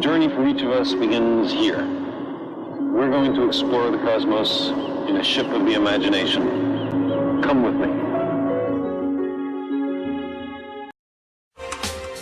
journey for each of us begins here. We're going to explore the cosmos in a ship of the imagination. Come with me.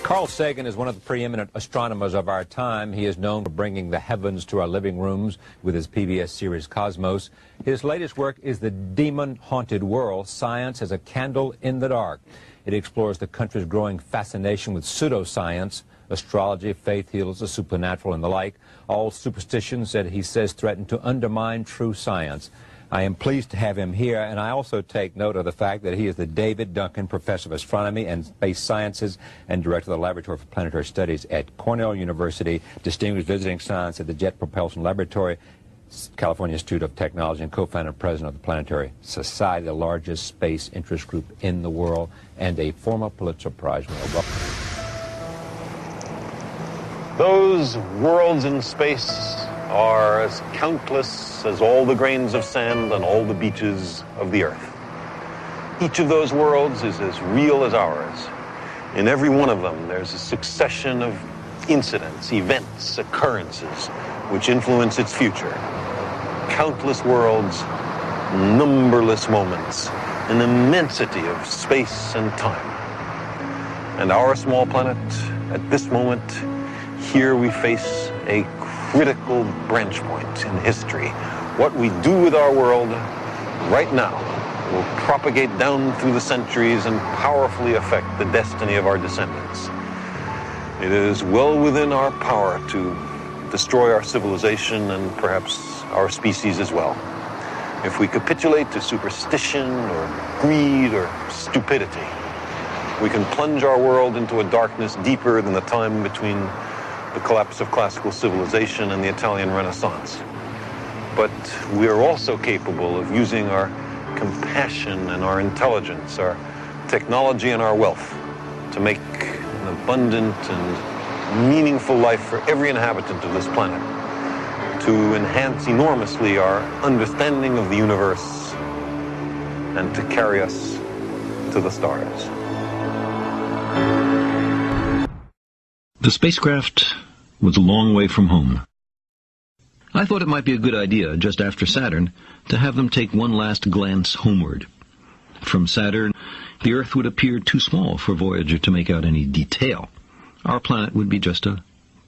Carl Sagan is one of the preeminent astronomers of our time. He is known for bringing the heavens to our living rooms with his PBS series Cosmos. His latest work is The Demon-Haunted World, Science as a Candle in the Dark. It explores the country's growing fascination with pseudoscience, astrology, faith heals, the supernatural, and the like. All superstitions that he says threaten to undermine true science. I am pleased to have him here, and I also take note of the fact that he is the David Duncan Professor of Astronomy and Space Sciences and Director of the Laboratory for Planetary Studies at Cornell University, Distinguished Visiting Science at the Jet Propulsion Laboratory, California Institute of Technology, and co-founder and president of the Planetary Society, the largest space interest group in the world, and a former Pulitzer Prize winner. Those worlds in space are as countless as all the grains of sand on all the beaches of the earth. Each of those worlds is as real as ours. In every one of them, there's a succession of incidents, events, occurrences, which influence its future. Countless worlds, numberless moments, an immensity of space and time. And our small planet, at this moment, here we face a critical branch point in history. What we do with our world right now will propagate down through the centuries and powerfully affect the destiny of our descendants. It is well within our power to destroy our civilization and perhaps our species as well. If we capitulate to superstition or greed or stupidity, we can plunge our world into a darkness deeper than the time between the collapse of classical civilization and the Italian Renaissance. But we are also capable of using our compassion and our intelligence, our technology and our wealth to make an abundant and meaningful life for every inhabitant of this planet, to enhance enormously our understanding of the universe and to carry us to the stars. The spacecraft was a long way from home. I thought it might be a good idea, just after Saturn, to have them take one last glance homeward. From Saturn, the Earth would appear too small for Voyager to make out any detail. Our planet would be just a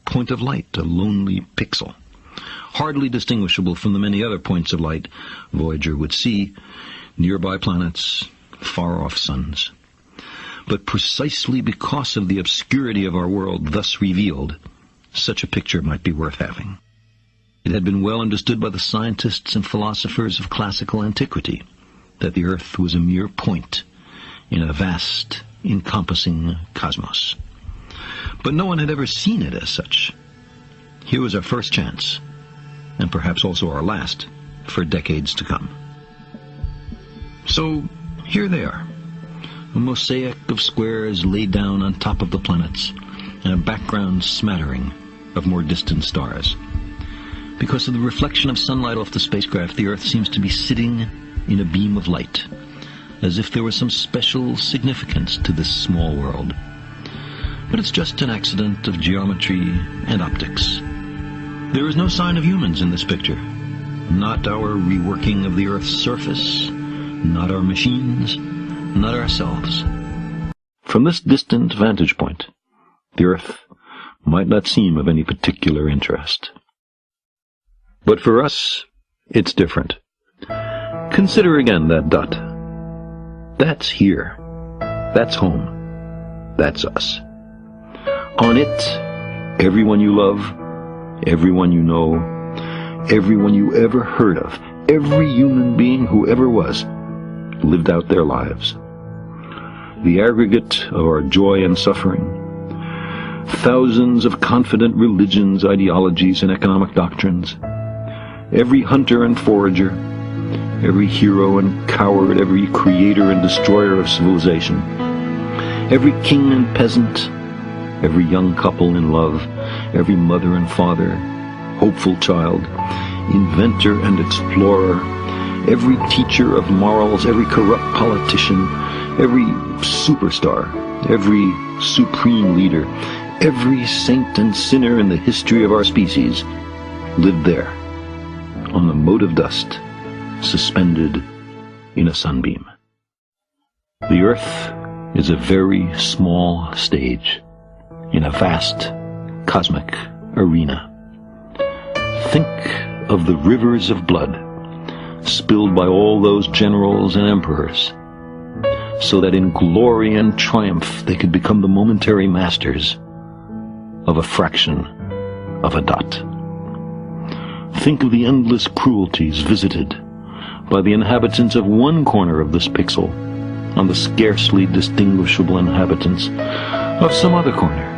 point of light, a lonely pixel, hardly distinguishable from the many other points of light Voyager would see, nearby planets, far-off suns. But precisely because of the obscurity of our world thus revealed, such a picture might be worth having. It had been well understood by the scientists and philosophers of classical antiquity that the Earth was a mere point in a vast, encompassing cosmos. But no one had ever seen it as such. Here was our first chance, and perhaps also our last, for decades to come. So, here they are. A mosaic of squares laid down on top of the planets, and a background smattering of more distant stars. Because of the reflection of sunlight off the spacecraft, the Earth seems to be sitting in a beam of light, as if there was some special significance to this small world. But it's just an accident of geometry and optics. There is no sign of humans in this picture. Not our reworking of the Earth's surface, not our machines, not ourselves. From this distant vantage point, the Earth might not seem of any particular interest. But for us, it's different. Consider again that dot. That's here. That's home. That's us. On it, everyone you love, everyone you know, everyone you ever heard of, every human being who ever was, lived out their lives. The aggregate of our joy and suffering, thousands of confident religions, ideologies, and economic doctrines, every hunter and forager, every hero and coward, every creator and destroyer of civilization, every king and peasant, every young couple in love, every mother and father, hopeful child, inventor and explorer, every teacher of morals, every corrupt politician, every superstar, every supreme leader, every saint and sinner in the history of our species lived there, on the mote of dust, suspended in a sunbeam. The Earth is a very small stage in a vast cosmic arena. Think of the rivers of blood spilled by all those generals and emperors, so that in glory and triumph they could become the momentary masters of a fraction of a dot. Think of the endless cruelties visited by the inhabitants of one corner of this pixel on the scarcely distinguishable inhabitants of some other corner.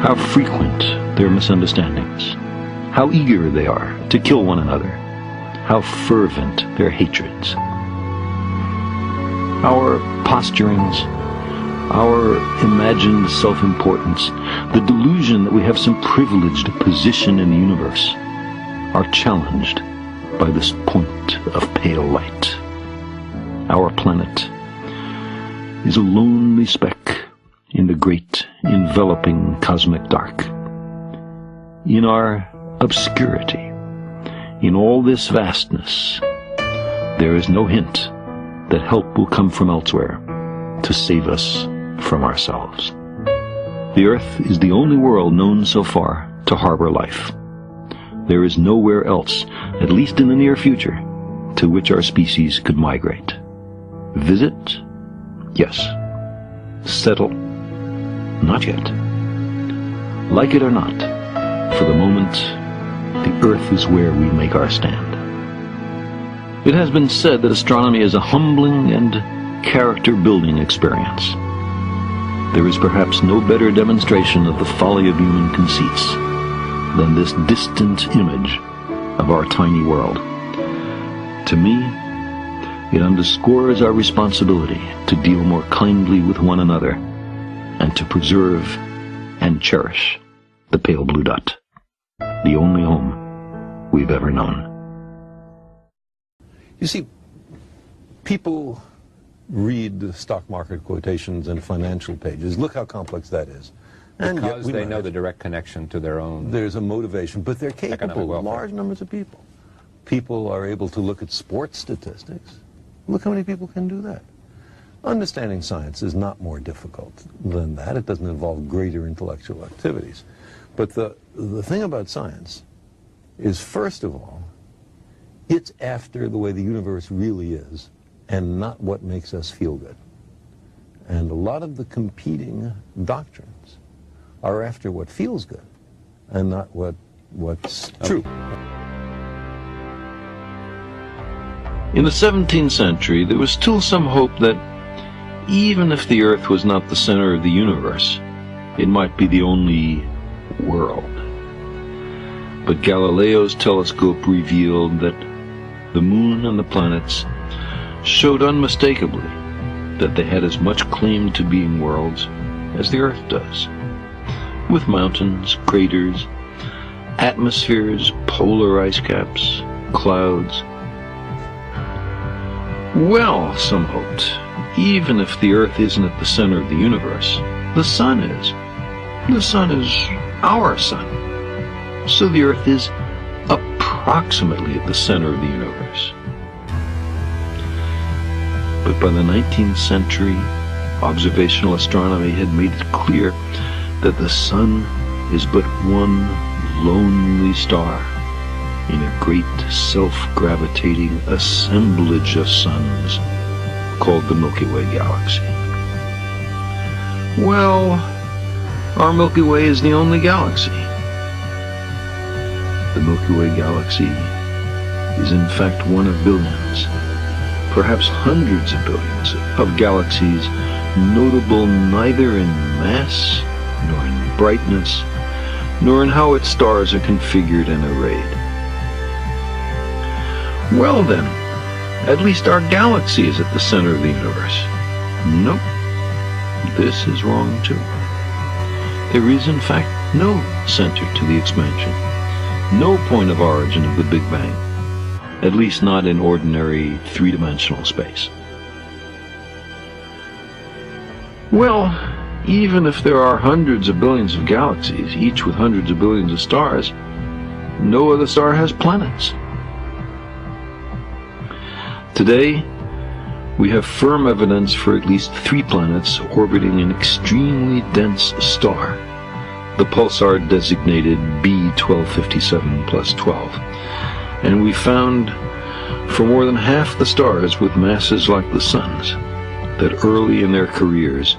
How frequent their misunderstandings, how eager they are to kill one another, how fervent their hatreds. Our posturings, our imagined self-importance, the delusion that we have some privileged position in the universe, are challenged by this point of pale light. Our planet is a lonely speck in the great enveloping cosmic dark. In our obscurity, in all this vastness, there is no hint that help will come from elsewhere to save us from ourselves. The Earth is the only world known so far to harbor life. There is nowhere else, at least in the near future, to which our species could migrate. Visit? Yes. Settle? Not yet. Like it or not, for the moment, the Earth is where we make our stand. It has been said that astronomy is a humbling and character-building experience. There is perhaps no better demonstration of the folly of human conceits than this distant image of our tiny world. To me, it underscores our responsibility to deal more kindly with one another and to preserve and cherish the pale blue dot, the only home we've ever known. You see, people read the stock market quotations and financial pages. Look how complex that is. And because they know the direct connection to their own. There's a motivation, but they're capable. Large numbers of people. People are able to look at sports statistics. Look how many people can do that. Understanding science is not more difficult than that. It doesn't involve greater intellectual activities. But the thing about science is, first of all, it's after the way the universe really is and not what makes us feel good. And a lot of the competing doctrines are after what feels good and not what's true. In the 17th century, there was still some hope that even if the Earth was not the center of the universe, it might be the only world. But Galileo's telescope revealed that the moon and the planets showed unmistakably that they had as much claim to being worlds as the Earth does, with mountains, craters, atmospheres, polar ice caps, clouds. Well, some hoped, even if the Earth isn't at the center of the universe, the Sun is. The Sun is our sun. So the Earth is approximately at the center of the universe. But by the 19th century, observational astronomy had made it clear that the Sun is but one lonely star in a great self-gravitating assemblage of suns called the Milky Way galaxy. Well, our Milky Way is the only galaxy. The Milky Way galaxy is in fact one of billions, perhaps hundreds of billions of galaxies notable neither in mass, nor in brightness, nor in how its stars are configured and arrayed. Well then, at least our galaxy is at the center of the universe. Nope, this is wrong too. There is in fact no center to the expansion, no point of origin of the Big Bang, at least not in ordinary three-dimensional space. Well, Even if there are hundreds of billions of galaxies, each with hundreds of billions of stars, no other star has planets. Today, we have firm evidence for at least 3 planets orbiting an extremely dense star, the pulsar designated B1257 plus 12. And we found for more than half the stars with masses like the Sun's that early in their careers,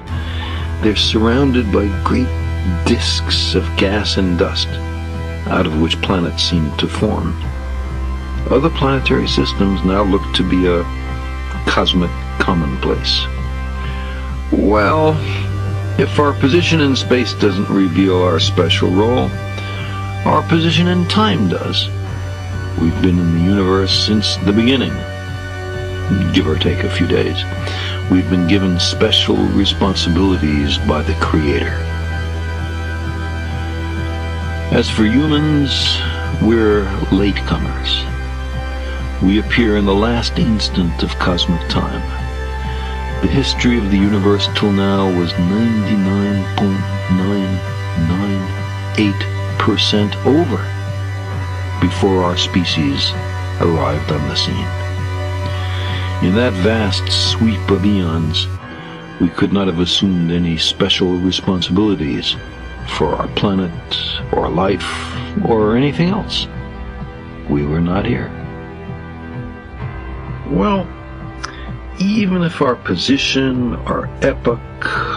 they're surrounded by great disks of gas and dust, out of which planets seem to form. Other planetary systems now look to be a cosmic commonplace. Well, if our position in space doesn't reveal our special role, our position in time does. We've been in the universe since the beginning, give or take a few days. We've been given special responsibilities by the Creator. As for humans, we're latecomers. We appear in the last instant of cosmic time. The history of the universe till now was 99.998% over before our species arrived on the scene. In that vast sweep of eons, we could not have assumed any special responsibilities for our planet, or life, or anything else. We were not here. Well, even if our position, our epoch,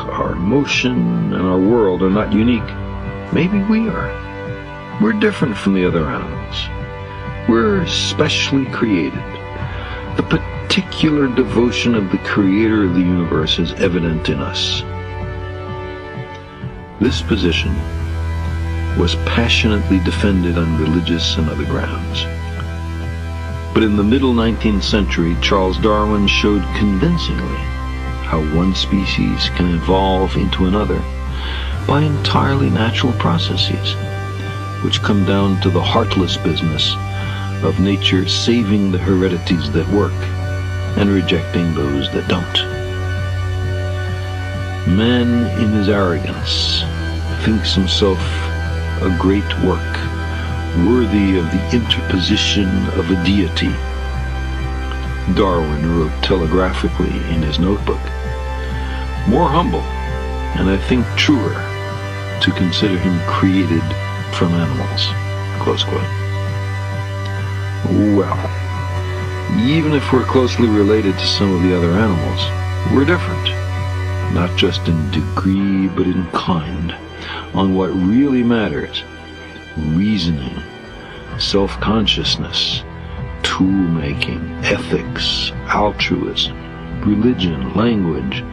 our motion, and our world are not unique, maybe we are. We're different from the other animals. We're specially created. The particular devotion of the Creator of the universe is evident in us. This position was passionately defended on religious and other grounds. But in the middle 19th century, Charles Darwin showed convincingly how one species can evolve into another by entirely natural processes, which come down to the heartless business of nature saving the heredities that work and rejecting those that don't. Man, in his arrogance, thinks himself a great work, worthy of the interposition of a deity. Darwin wrote telegraphically in his notebook, more humble, and I think truer, to consider him created from animals, close quote. Well, even if we're closely related to some of the other animals, we're different, not just in degree, but in kind, on what really matters: reasoning, self-consciousness, tool-making, ethics, altruism, religion, language,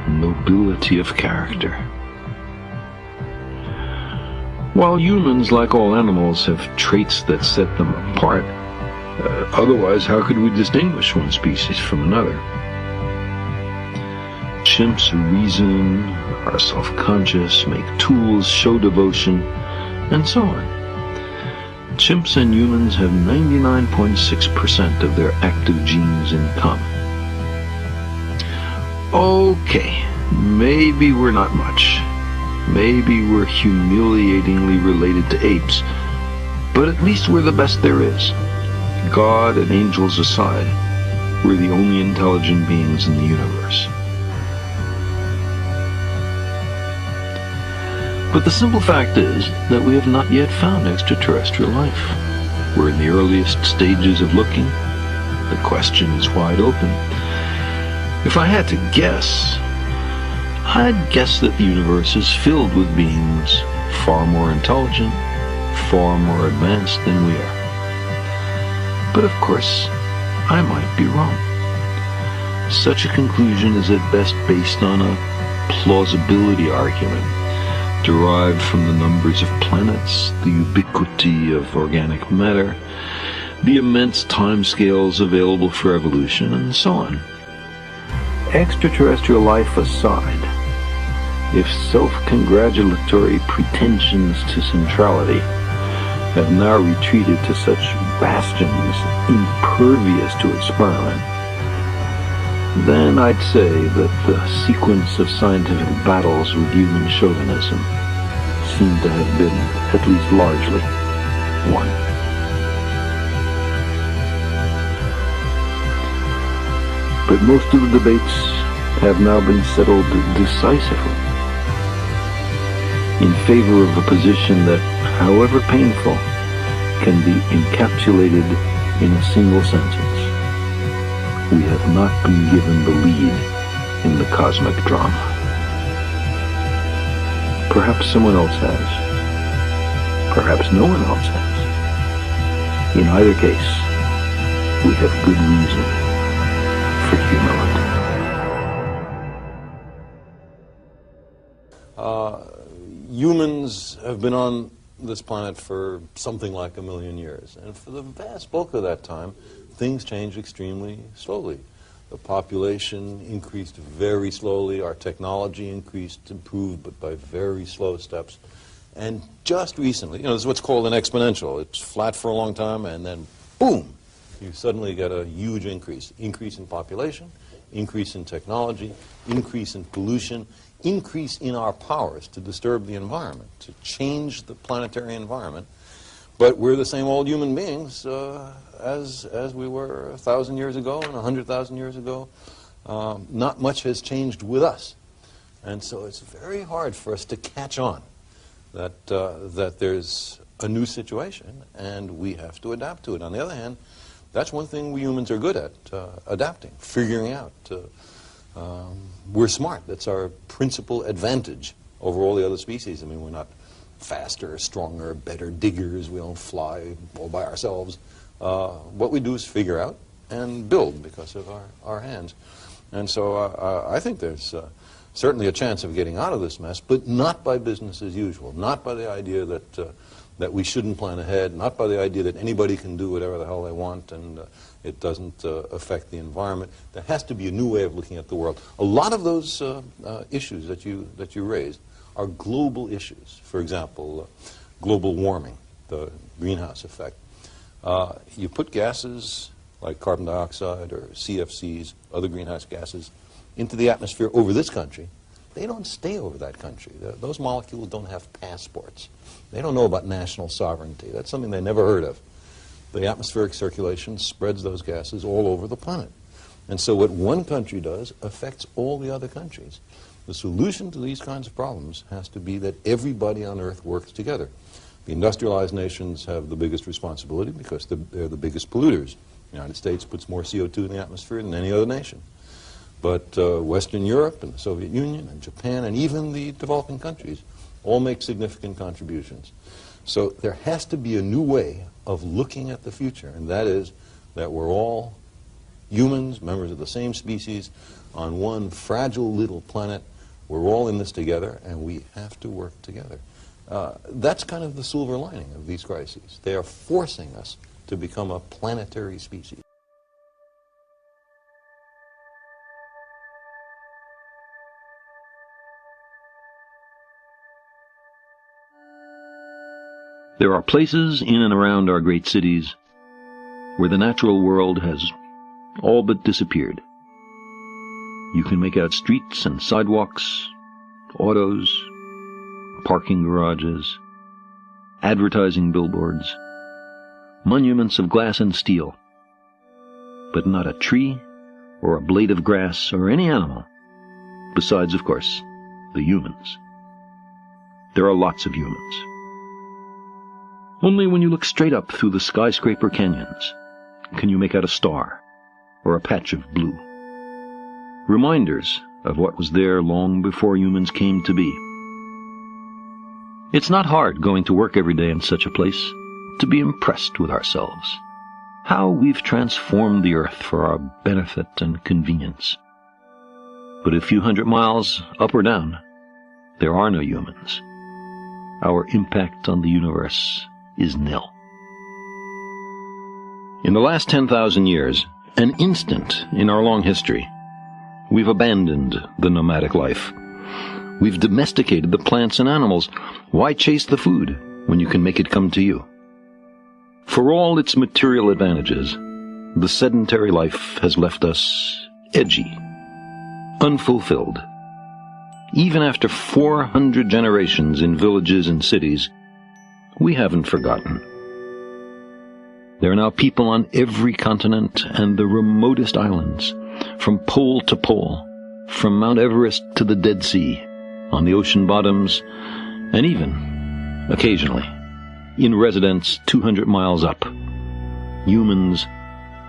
nobility of character. While humans, like all animals, have traits that set them apart, otherwise how could we distinguish one species from another? Chimps reason, are self-conscious, make tools, show devotion, and so on. Chimps and humans have 99.6% of their active genes in common. Okay, maybe we're not much. Maybe we're humiliatingly related to apes, but at least we're the best there is. God and angels aside, we're the only intelligent beings in the universe. But the simple fact is that we have not yet found extraterrestrial life. We're in the earliest stages of looking. The question is wide open. If I had to guess, I'd guess that the universe is filled with beings far more intelligent, far more advanced than we are. But of course, I might be wrong. Such a conclusion is at best based on a plausibility argument derived from the numbers of planets, the ubiquity of organic matter, the immense timescales available for evolution, and so on. Extraterrestrial life aside, if self-congratulatory pretensions to centrality have now retreated to such bastions impervious to experiment, then I'd say that the sequence of scientific battles with human chauvinism seemed to have been, at least largely, won. But most of the debates have now been settled decisively in favor of a position that, however painful, can be encapsulated in a single sentence. We have not been given the lead in the cosmic drama. Perhaps someone else has. Perhaps no one else has. In either case, we have good reason for humility. Humans have been on this planet for something like 1 million years, and for the vast bulk of that time, things changed extremely slowly. The population increased very slowly, our technology improved, but by very slow steps. And just recently, this is what's called an exponential. It's flat for a long time, and then boom, you suddenly get a huge increase. Increase in population, increase in technology, increase in pollution, increase in our powers to disturb the environment, to change the planetary environment. But we're the same old human beings as we were 1,000 years ago and 100,000 years ago. Not much has changed with us. And so it's very hard for us to catch on that there's a new situation and we have to adapt to it. On the other hand, that's one thing we humans are good at, adapting, figuring out. We're smart. That's our principal advantage over all the other species. I mean, we're not faster, stronger, better diggers. We don't fly all by ourselves. What we do is figure out and build because of our hands. And so I think there's certainly a chance of getting out of this mess, but not by business as usual, not by the idea that we shouldn't plan ahead, not by the idea that anybody can do whatever the hell they want and it doesn't affect the environment. There has to be a new way of looking at the world. A lot of those issues that you raised are global issues. For example, global warming, the greenhouse effect. You put gases like carbon dioxide or CFCs, other greenhouse gases, into the atmosphere over this country. They don't stay over that country. Those molecules don't have passports. They don't know about national sovereignty. That's something they never heard of. The atmospheric circulation spreads those gases all over the planet. And so what one country does affects all the other countries. The solution to these kinds of problems has to be that everybody on Earth works together. The industrialized nations have the biggest responsibility because they're the biggest polluters. The United States puts more CO2 in the atmosphere than any other nation. But Western Europe and the Soviet Union and Japan and even the developing countries all make significant contributions. So there has to be a new way of looking at the future, and that is that we're all humans, members of the same species, on one fragile little planet. We're all in this together, and we have to work together. That's kind of the silver lining of these crises. They are forcing us to become a planetary species. There are places in and around our great cities where the natural world has all but disappeared. You can make out streets and sidewalks, autos, parking garages, advertising billboards, monuments of glass and steel, but not a tree or a blade of grass or any animal, besides, of course, the humans. There are lots of humans. Only when you look straight up through the skyscraper canyons can you make out a star or a patch of blue. Reminders of what was there long before humans came to be. It's not hard going to work every day in such a place to be impressed with ourselves, how we've transformed the earth for our benefit and convenience. But a few hundred miles up or down, there are no humans. Our impact on the universe is nil. In the last 10,000 years, an instant in our long history, we've abandoned the nomadic life. We've domesticated the plants and animals. Why chase the food when you can make it come to you? For all its material advantages, the sedentary life has left us edgy unfulfilled. Even after 400 generations in villages and cities, we haven't forgotten. There are now people on every continent and the remotest islands, from pole to pole, from Mount Everest to the Dead Sea, on the ocean bottoms, and even, occasionally, in residence 200 miles up. Humans,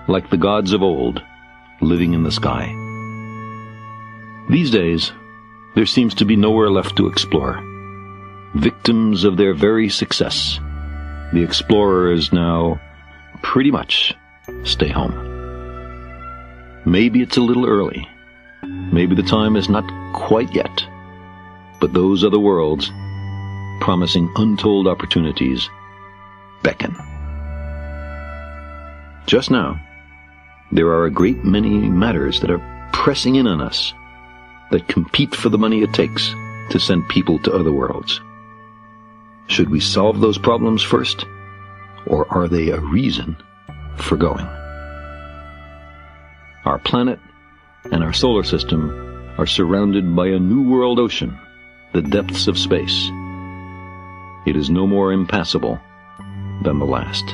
like the gods of old, living in the sky. These days, there seems to be nowhere left to explore. Victims of their very success, the explorers now pretty much stay home. Maybe it's a little early. Maybe the time is not quite yet. But those other worlds, promising untold opportunities, beckon. Just now, there are a great many matters that are pressing in on us, that compete for the money it takes to send people to other worlds. Should we solve those problems first, or are they a reason for going? Our planet and our solar system are surrounded by a new world ocean, the depths of space. It is no more impassable than the last.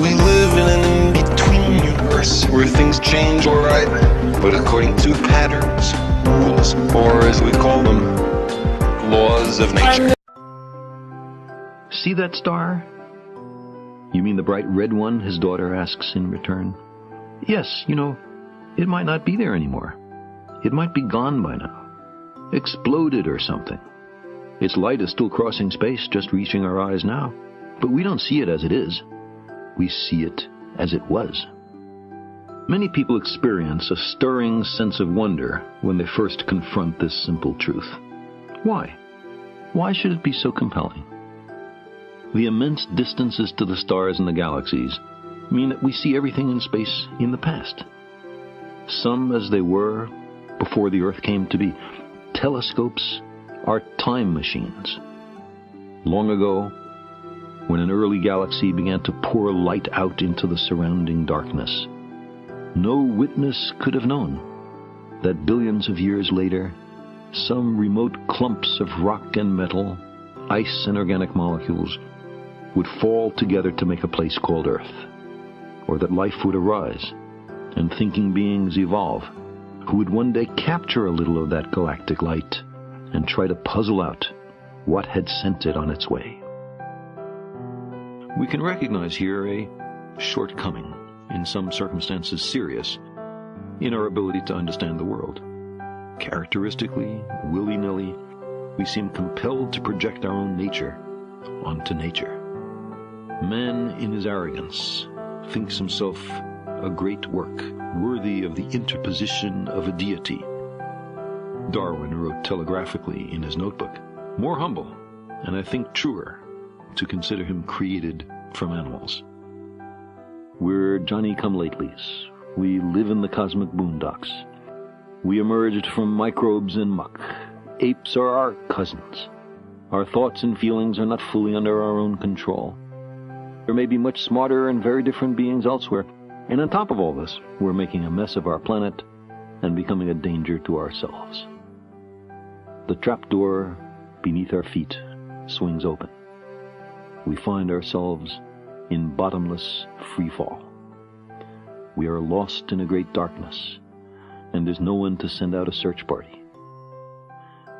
We live in an in-between universe where things change alright, but according to patterns, rules, or as we call them, laws of nature. See that star? You mean the bright red one? His daughter asks in return. Yes, it might not be there anymore. It might be gone by now. Exploded or something. Its light is still crossing space, just reaching our eyes now. But we don't see it as it is. We see it as it was. Many people experience a stirring sense of wonder when they first confront this simple truth. Why? Why should it be so compelling? The immense distances to the stars and the galaxies mean that we see everything in space in the past. Some as they were before the Earth came to be. Telescopes are time machines. Long ago, when an early galaxy began to pour light out into the surrounding darkness, no witness could have known that billions of years later, some remote clumps of rock and metal, ice and organic molecules would fall together to make a place called Earth, or that life would arise and thinking beings evolve who would one day capture a little of that galactic light and try to puzzle out what had sent it on its way. We can recognize here a shortcoming, in some circumstances serious, in our ability to understand the world. Characteristically, willy-nilly, we seem compelled to project our own nature onto nature. Man, in his arrogance, thinks himself a great work, worthy of the interposition of a deity. Darwin wrote telegraphically in his notebook, more humble, and I think truer, to consider him created from animals. We're Johnny-come-latelys. We live in the cosmic boondocks. We emerged from microbes and muck. Apes are our cousins. Our thoughts and feelings are not fully under our own control. There may be much smarter and very different beings elsewhere, and on top of all this, we're making a mess of our planet and becoming a danger to ourselves. The trapdoor beneath our feet swings open. We find ourselves in bottomless free fall. We are lost in a great darkness, and there's no one to send out a search party.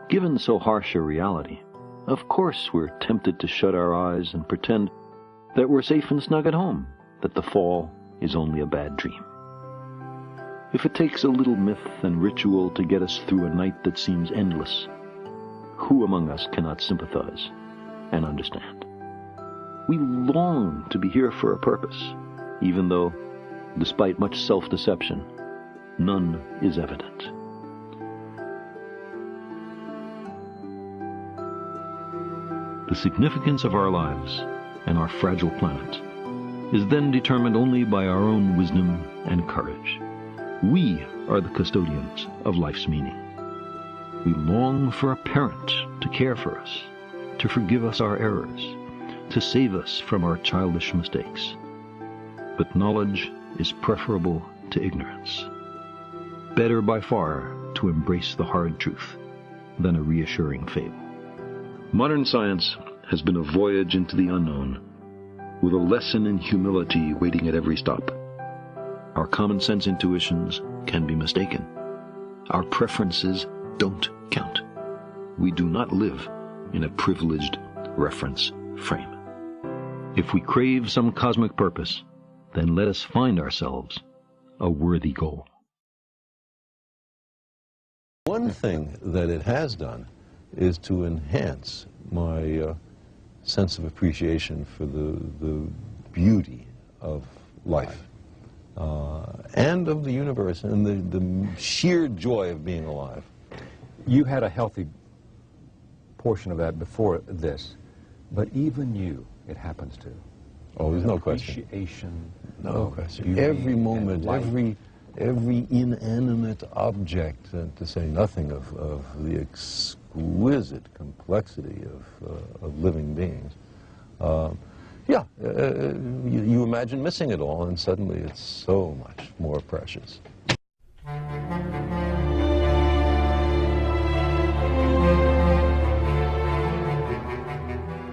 Given so harsh a reality, of course we're tempted to shut our eyes and pretend that we're safe and snug at home, that the fall is only a bad dream. If it takes a little myth and ritual to get us through a night that seems endless, who among us cannot sympathize and understand? We long to be here for a purpose, even though, despite much self-deception, none is evident. The significance of our lives and our fragile planet is then determined only by our own wisdom and courage. We are the custodians of life's meaning. We long for a parent to care for us, to forgive us our errors, to save us from our childish mistakes. But knowledge is preferable to ignorance. Better by far to embrace the hard truth than a reassuring fable. Modern science has been a voyage into the unknown, with a lesson in humility waiting at every stop. Our common sense intuitions can be mistaken. Our preferences don't count. We do not live in a privileged reference frame. If we crave some cosmic purpose, then let us find ourselves a worthy goal. One thing that it has done is to enhance my sense of appreciation for the beauty of life and of the universe and the sheer joy of being alive. You had a healthy portion of that before this, but even you, it happens to. Oh, there's no question. Appreciation. No question. Every moment, every inanimate object, to say nothing of the exquisite complexity of living beings. You imagine missing it all, and suddenly it's so much more precious.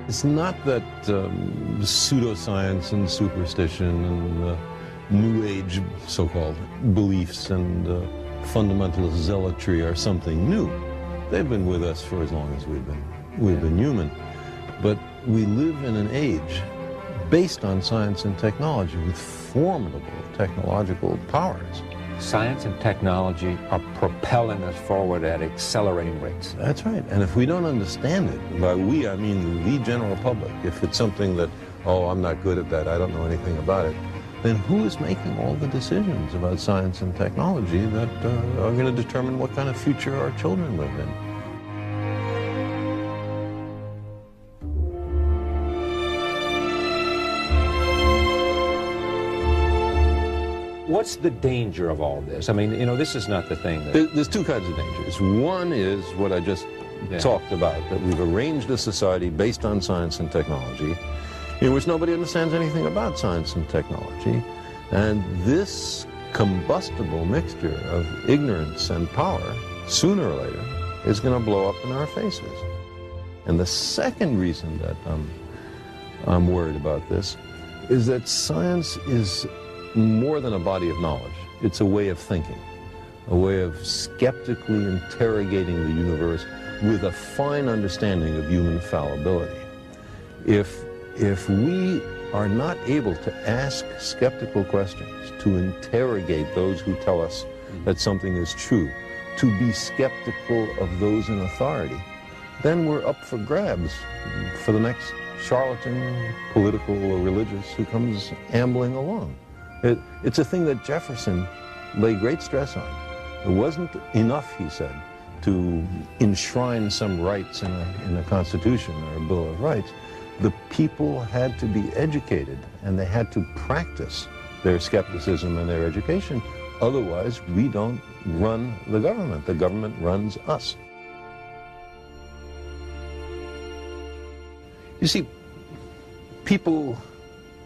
It's not that pseudoscience and superstition and New Age so-called beliefs and fundamentalist zealotry are something new. They've been with us for as long as we've been human. But we live in an age based on science and technology with formidable technological powers. Science and technology are propelling us forward at accelerating rates. That's right. And if we don't understand it, by we I mean the general public, if it's something that, oh, I'm not good at that, I don't know anything about it, then who is making all the decisions about science and technology that are going to determine what kind of future our children live in? What's the danger of all this? I mean, you know, this is not the thing that... There's two kinds of dangers. One is what I just talked about, that we've arranged a society based on science and technology, in which nobody understands anything about science and technology, and this combustible mixture of ignorance and power, sooner or later, is going to blow up in our faces. And the second reason that I'm worried about this is that science is more than a body of knowledge. It's a way of thinking, a way of skeptically interrogating the universe with a fine understanding of human fallibility. If we are not able to ask skeptical questions, to interrogate those who tell us that something is true, to be skeptical of those in authority, then we're up for grabs for the next charlatan, political or religious, who comes ambling along. It's a thing that Jefferson laid great stress on. It wasn't enough, he said, to enshrine some rights in a Constitution or a Bill of Rights. The people had to be educated, and they had to practice their skepticism and their education. Otherwise, we don't run the government. The government runs us. You see, people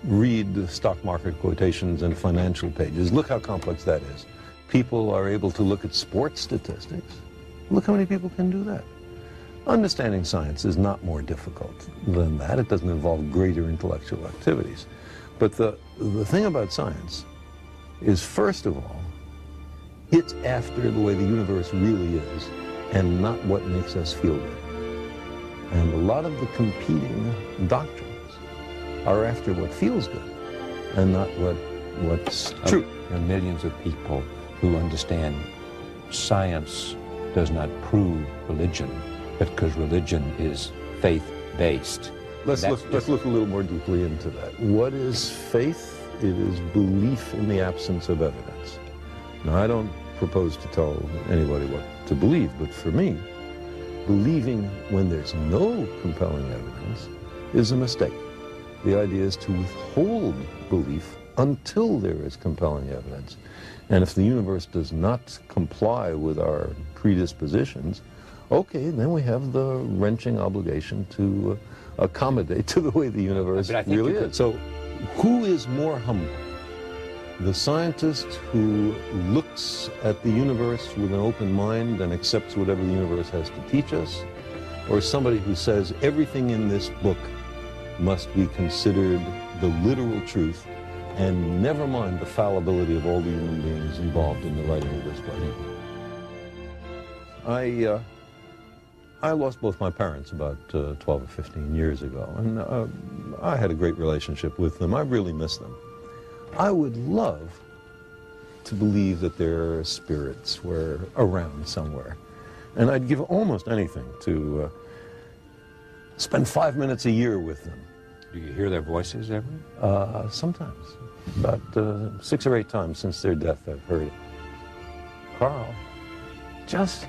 read the stock market quotations and financial pages. Look how complex that is. People are able to look at sports statistics. Look how many people can do that. Understanding science is not more difficult than that. It doesn't involve greater intellectual activities. But the thing about science is, first of all, it's after the way the universe really is and not what makes us feel good. And a lot of the competing doctrines are after what feels good and not what's true. There are millions of people who understand science does not prove religion, because religion is faith-based. Let's look a little more deeply into that. What is faith? It is belief in the absence of evidence. Now, I don't propose to tell anybody what to believe, but for me, believing when there's no compelling evidence is a mistake. The idea is to withhold belief until there is compelling evidence. And if the universe does not comply with our predispositions, okay, then we have the wrenching obligation to accommodate to the way the universe really is. So who is more humble? The scientist who looks at the universe with an open mind and accepts whatever the universe has to teach us, or somebody who says everything in this book must be considered the literal truth, and never mind the fallibility of all the human beings involved in the writing of this book. I lost both my parents about 12 or 15 years ago, and I had a great relationship with them. I really miss them. I would love to believe that their spirits were around somewhere, and I'd give almost anything to spend 5 minutes a year with them. Do you hear their voices ever? Sometimes. About 6 or 8 times since their death I've heard it. Carl, just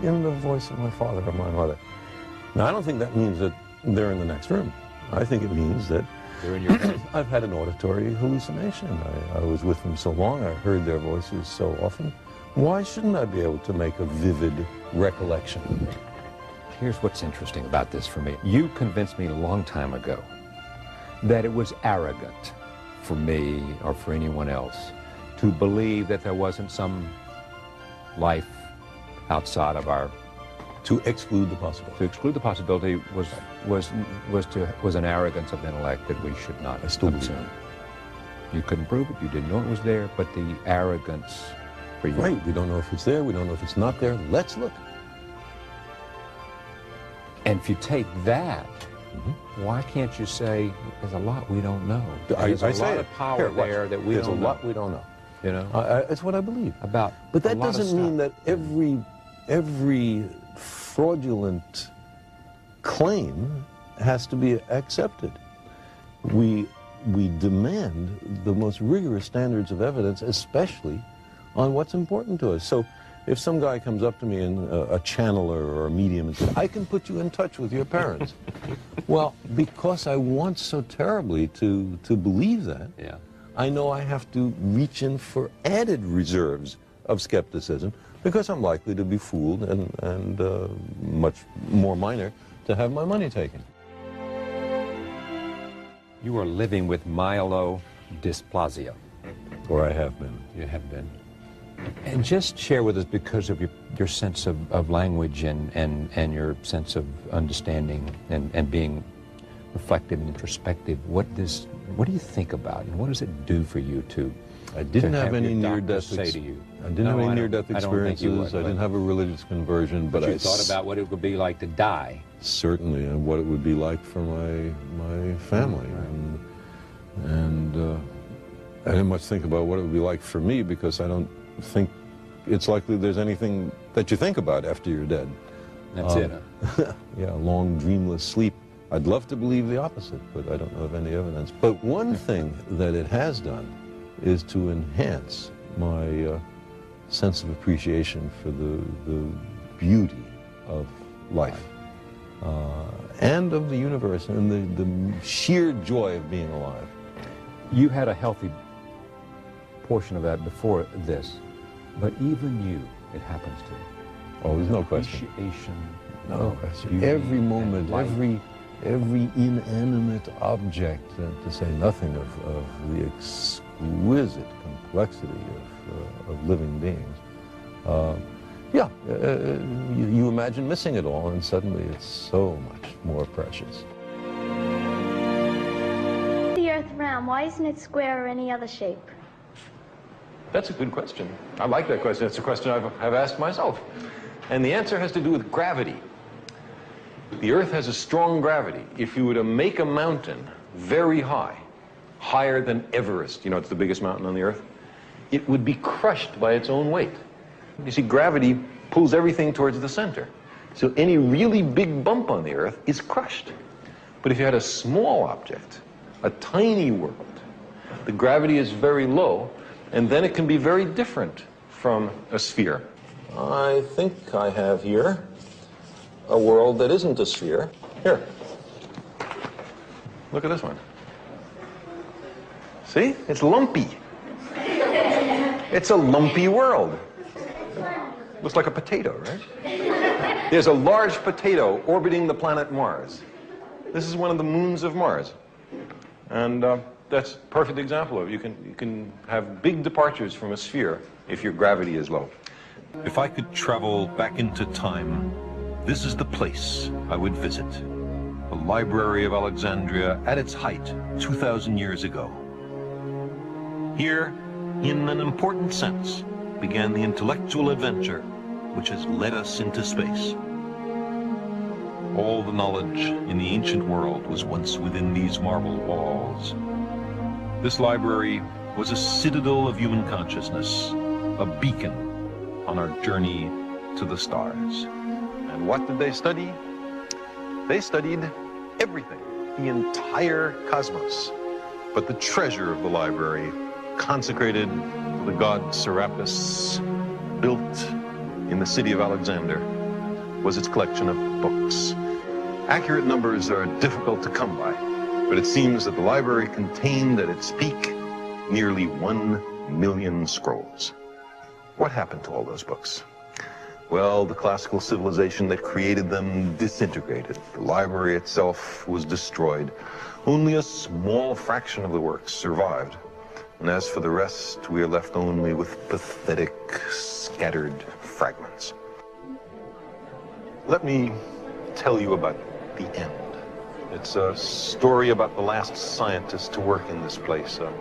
in the voice of my father or my mother. Now, I don't think that means that they're in the next room. I think it means that they're in your head. I've had an auditory hallucination. I was with them so long, I heard their voices so often. Why shouldn't I be able to make a vivid recollection? Here's what's interesting about this for me. You convinced me a long time ago that it was arrogant for me or for anyone else to believe that there wasn't some life outside of our... To exclude the possibility. To exclude the possibility was an arrogance of intellect that we should not assume. You couldn't prove it, you didn't know it was there, but the arrogance for you... Right, we don't know if it's there, we don't know if it's not there, let's look. And if you take that, why can't you say, there's a lot we don't know? There's a lot of power there that we don't know. There's a lot we don't know. You know? It's what I believe. But that doesn't mean that every fraudulent claim has to be accepted. We demand the most rigorous standards of evidence, especially on what's important to us. So if some guy comes up to me, and a channeler or a medium, and says, I can put you in touch with your parents. Well, because I want so terribly to believe that, I know I have to reach in for added reserves of skepticism, because I'm likely to be fooled and much more minor to have my money taken. You are living with myelodysplasia. Or I have been. You have been. And just share with us, because of your sense of language and your sense of understanding and being reflective and introspective, what do you think about, and what does it do for you to... I didn't have any near-death experiences. I didn't have any near-death experiences. I didn't have a religious conversion, but you thought about what it would be like to die. Certainly, and what it would be like for my family, and I didn't much think about what it would be like for me, because I don't think it's likely there's anything that you think about after you're dead. That's it. Huh? Yeah, long dreamless sleep. I'd love to believe the opposite, but I don't know of any evidence. But one thing that it has done is to enhance my sense of appreciation for the beauty of life and of the universe, and the sheer joy of being alive. You had a healthy portion of that before this, but even you, it happens to. Oh, there's no question. Appreciation. No question. Every moment, every inanimate object, to say nothing of the exquisite complexity of living beings. You imagine missing it all, and suddenly it's so much more precious. The Earth round, why isn't it square or any other shape? That's a good question. I like that question. It's a question I've asked myself. And the answer has to do with gravity. The Earth has a strong gravity. If you were to make a mountain very high, higher than Everest, you know, it's the biggest mountain on the Earth, it would be crushed by its own weight. You see, gravity pulls everything towards the center. So any really big bump on the Earth is crushed. But if you had a small object, a tiny world, the gravity is very low, and then it can be very different from a sphere. I think I have here a world that isn't a sphere. Here. Look at this one. See? It's lumpy. It's a lumpy world. Looks like a potato, right? There's a large potato orbiting the planet Mars. This is one of the moons of Mars. And That's a perfect example of it. You can have big departures from a sphere if your gravity is low. If I could travel back into time, this is the place I would visit. The Library of Alexandria at its height 2,000 years ago. Here, in an important sense, began the intellectual adventure which has led us into space. All the knowledge in the ancient world was once within these marble walls. This library was a citadel of human consciousness, a beacon on our journey to the stars. And what did they study? They studied everything, the entire cosmos. But the treasure of the library, consecrated to the god Serapis, built in the city of Alexander, was its collection of books. Accurate numbers are difficult to come by, but it seems that the library contained at its peak nearly 1 million scrolls. What happened to all those books? Well, the classical civilization that created them disintegrated. The library itself was destroyed. Only a small fraction of the works survived. And as for the rest, we are left only with pathetic, scattered fragments. Let me tell you about the end. It's a story about the last scientist to work in this place, a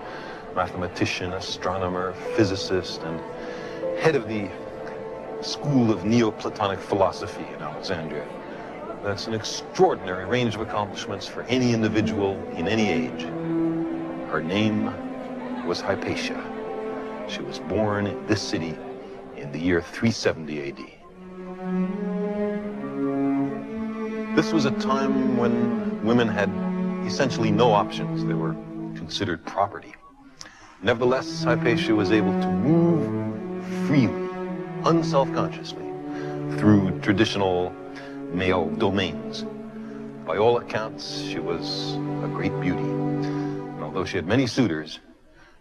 mathematician, astronomer, physicist, and head of the school of Neoplatonic philosophy in Alexandria. That's an extraordinary range of accomplishments for any individual in any age. Her name was Hypatia. She was born in this city in the year 370 AD. This was a time when women had essentially no options. They were considered property. Nevertheless, Hypatia was able to move freely, unselfconsciously, through traditional male domains. By all accounts, she was a great beauty. And although she had many suitors,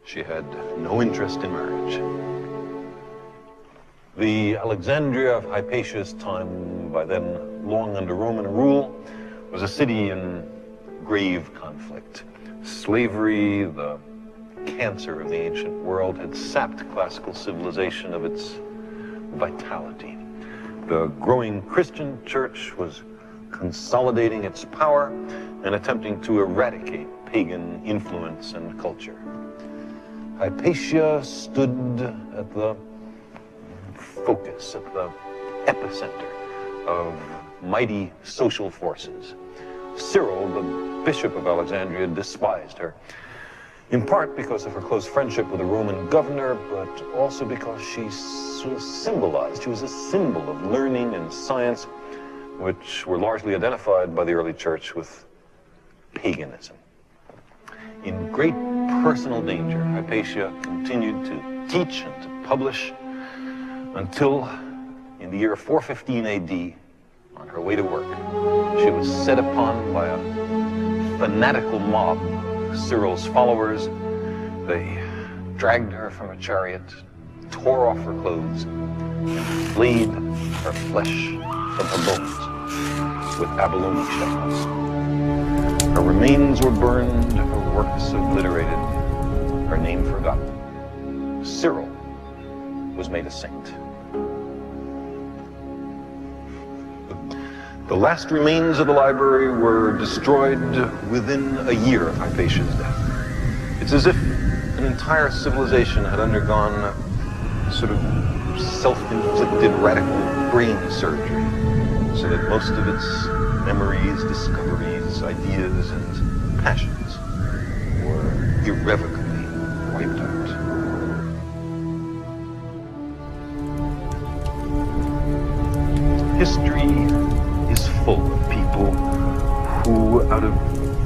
she had no interest in marriage. The Alexandria of Hypatia's time, by then long under Roman rule, was a city in grave conflict. Slavery, the cancer of the ancient world, had sapped classical civilization of its vitality. The growing Christian church was consolidating its power and attempting to eradicate pagan influence and culture. Hypatia stood at the focus, at the epicenter of mighty social forces. Cyril, the bishop of Alexandria, despised her, in part because of her close friendship with a Roman governor, but also because she was symbolized. She was a symbol of learning and science, which were largely identified by the early church with paganism. In great personal danger, Hypatia continued to teach and to publish until, in the year 415 AD, on her way to work, she was set upon by a fanatical mob of Cyril's followers. They dragged her from a chariot, tore off her clothes, and flayed her flesh from her bones with abalone shells. Her remains were burned, her works obliterated, her name forgotten. Cyril was made a saint. The last remains of the library were destroyed within a year of Hypatia's death. It's as if an entire civilization had undergone a sort of self-inflicted radical brain surgery, so that most of its memories, discoveries, ideas, and passions were irrevocably wiped out. History is full of people who, out of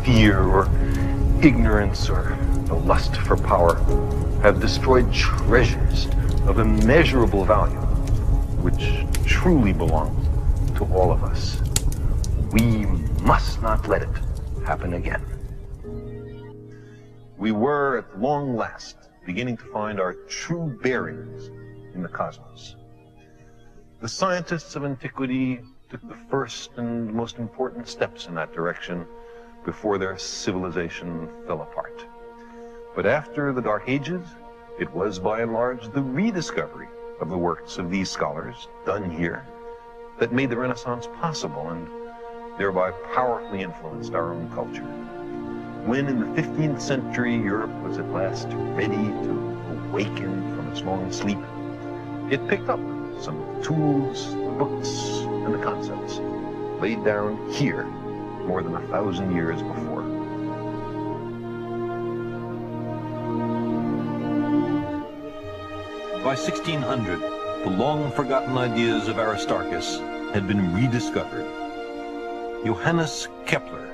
fear or ignorance or the lust for power, have destroyed treasures of immeasurable value, which truly belong to all of us. We must not let it happen again. We were, at long last, beginning to find our true bearings in the cosmos. The scientists of antiquity took the first and most important steps in that direction before their civilization fell apart. But after the Dark Ages, it was by and large the rediscovery of the works of these scholars, done here, that made the Renaissance possible and thereby powerfully influenced our own culture. When in the 15th century Europe was at last ready to awaken from its long sleep, it picked up some of the tools, the books, and the concepts laid down here more than 1,000 years before. By 1600, the long-forgotten ideas of Aristarchus had been rediscovered. Johannes Kepler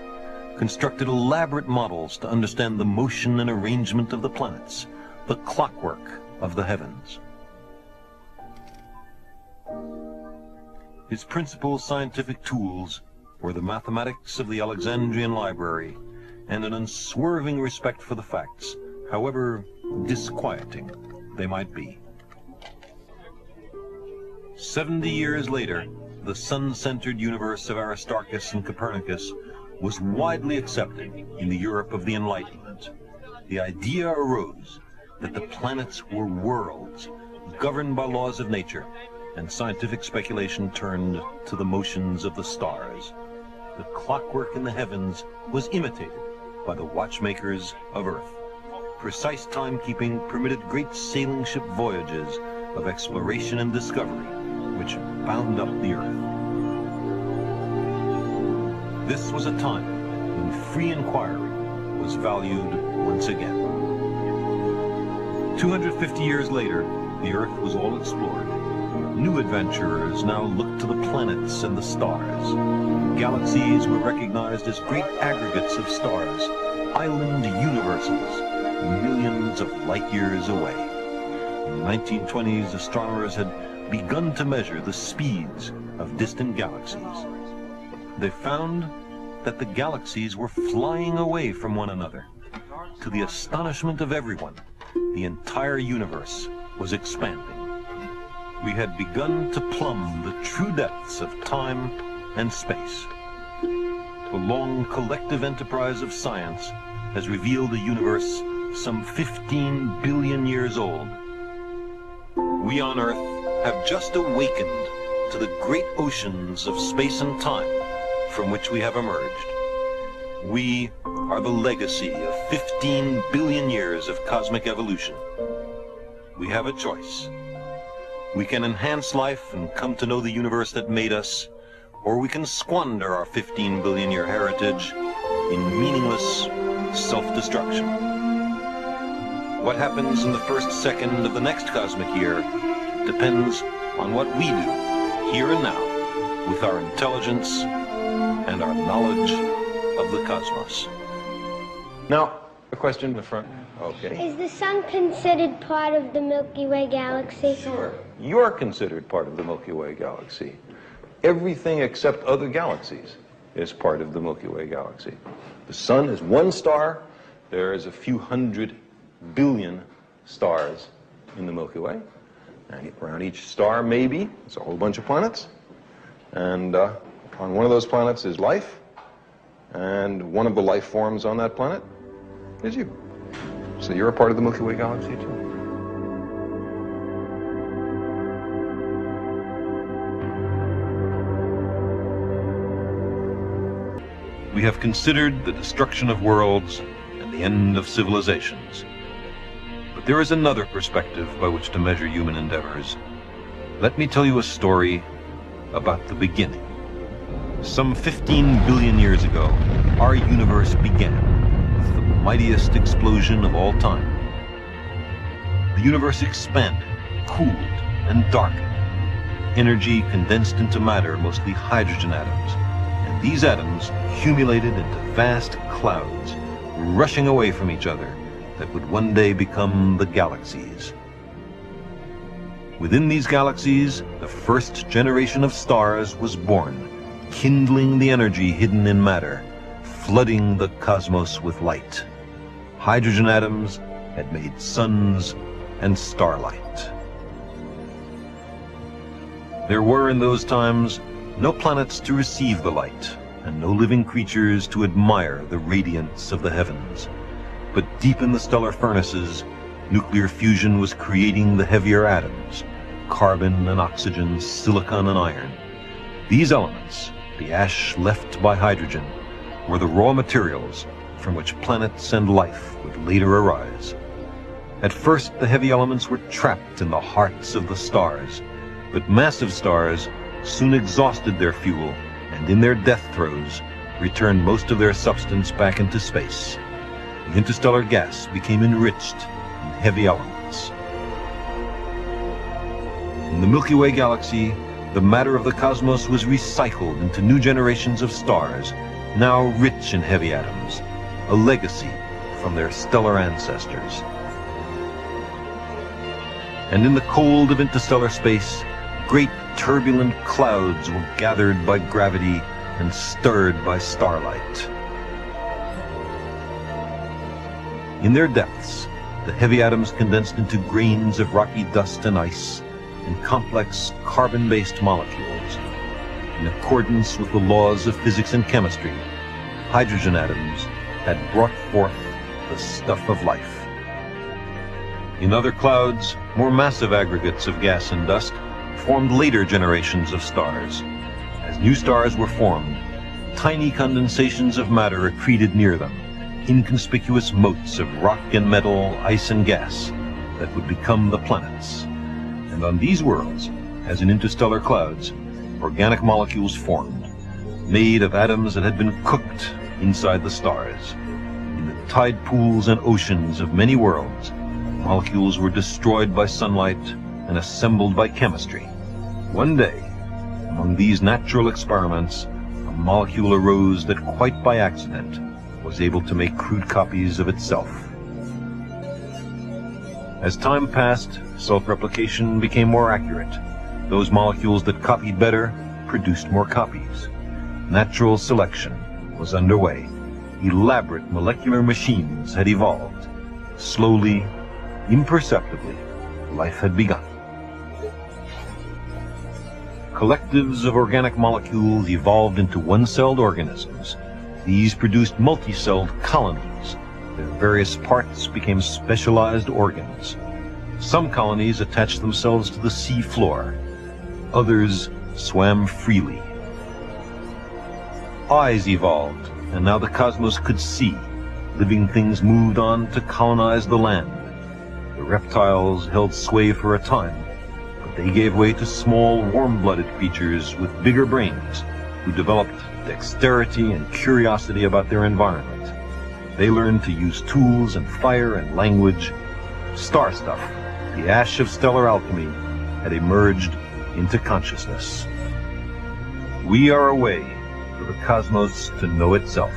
constructed elaborate models to understand the motion and arrangement of the planets, the clockwork of the heavens. His principal scientific tools were the mathematics of the Alexandrian library and an unswerving respect for the facts, however disquieting they might be. 70 years later, the sun-centered universe of Aristarchus and Copernicus was widely accepted in the Europe of the Enlightenment. The idea arose that the planets were worlds governed by laws of nature, and scientific speculation turned to the motions of the stars. The clockwork in the heavens was imitated by the watchmakers of Earth. Precise timekeeping permitted great sailing ship voyages of exploration and discovery, which bound up the Earth. This was a time when free inquiry was valued once again. 250 years later, the Earth was all explored. New adventurers now looked to the planets and the stars. Galaxies were recognized as great aggregates of stars, island universes, millions of light years away. In the 1920s, astronomers had begun to measure the speeds of distant galaxies. They found that the galaxies were flying away from one another. To the astonishment of everyone, the entire universe was expanding. We had begun to plumb the true depths of time and space. The long collective enterprise of science has revealed a universe some 15 billion years old. We on Earth have just awakened to the great oceans of space and time from which we have emerged. We are the legacy of 15 billion years of cosmic evolution. We have a choice. We can enhance life and come to know the universe that made us, or we can squander our 15 billion year heritage in meaningless self-destruction. What happens in the first second of the next cosmic year depends on what we do here and now with our intelligence and our knowledge of the cosmos. Now, a question in the front. Okay. Is the sun considered part of the Milky Way galaxy? Sure. You're considered part of the Milky Way galaxy. Everything except other galaxies is part of the Milky Way galaxy. The sun is one star. There is a few 100 billion stars in the Milky Way. And around each star, maybe, it's a whole bunch of planets. And on one of those planets is life. And one of the life forms on that planet is you. So you're a part of the Milky Way galaxy, too. We have considered the destruction of worlds and the end of civilizations. But there is another perspective by which to measure human endeavors. Let me tell you a story about the beginning. Some 15 billion years ago, our universe began with the mightiest explosion of all time. The universe expanded, cooled, and darkened. Energy condensed into matter, mostly hydrogen atoms, and these atoms accumulated into vast clouds, rushing away from each other, that would one day become the galaxies. Within these galaxies, the first generation of stars was born, kindling the energy hidden in matter, flooding the cosmos with light. Hydrogen atoms had made suns and starlight. There were in those times no planets to receive the light, and no living creatures to admire the radiance of the heavens. but deep in the stellar furnaces, nuclear fusion was creating the heavier atoms, carbon and oxygen, silicon and iron. These elements, the ash left by hydrogen, were the raw materials from which planets and life would later arise. At first, the heavy elements were trapped in the hearts of the stars, but massive stars soon exhausted their fuel and in their death throes returned most of their substance back into space. The interstellar gas became enriched in heavy elements. In the Milky Way galaxy, the matter of the cosmos was recycled into new generations of stars, now rich in heavy atoms, a legacy from their stellar ancestors. And in the cold of interstellar space, great turbulent clouds were gathered by gravity and stirred by starlight. In their depths, the heavy atoms condensed into grains of rocky dust and ice and complex carbon-based molecules. In accordance with the laws of physics and chemistry, hydrogen atoms had brought forth the stuff of life. In other clouds, more massive aggregates of gas and dust formed later generations of stars. As new stars were formed, tiny condensations of matter accreted near them, inconspicuous motes of rock and metal, ice and gas that would become the planets. And on these worlds, as in interstellar clouds, organic molecules formed, made of atoms that had been cooked inside the stars. In the tide pools and oceans of many worlds, molecules were destroyed by sunlight and assembled by chemistry. One day, among these natural experiments, a molecule arose that quite by accident was able to make crude copies of itself. As time passed, self-replication became more accurate. Those molecules that copied better produced more copies. Natural selection was underway. Elaborate molecular machines had evolved. Slowly, imperceptibly, life had begun. Collectives of organic molecules evolved into one-celled organisms. These produced multi-celled colonies. Their various parts became specialized organs. Some colonies attached themselves to the sea floor. Others swam freely. Eyes evolved, and now the cosmos could see. Living things moved on to colonize the land. The reptiles held sway for a time, but they gave way to small, warm-blooded creatures with bigger brains who developed dexterity and curiosity about their environment. They learned to use tools and fire and language. Star stuff, the ash of stellar alchemy, had emerged into consciousness. We are a way for the cosmos to know itself.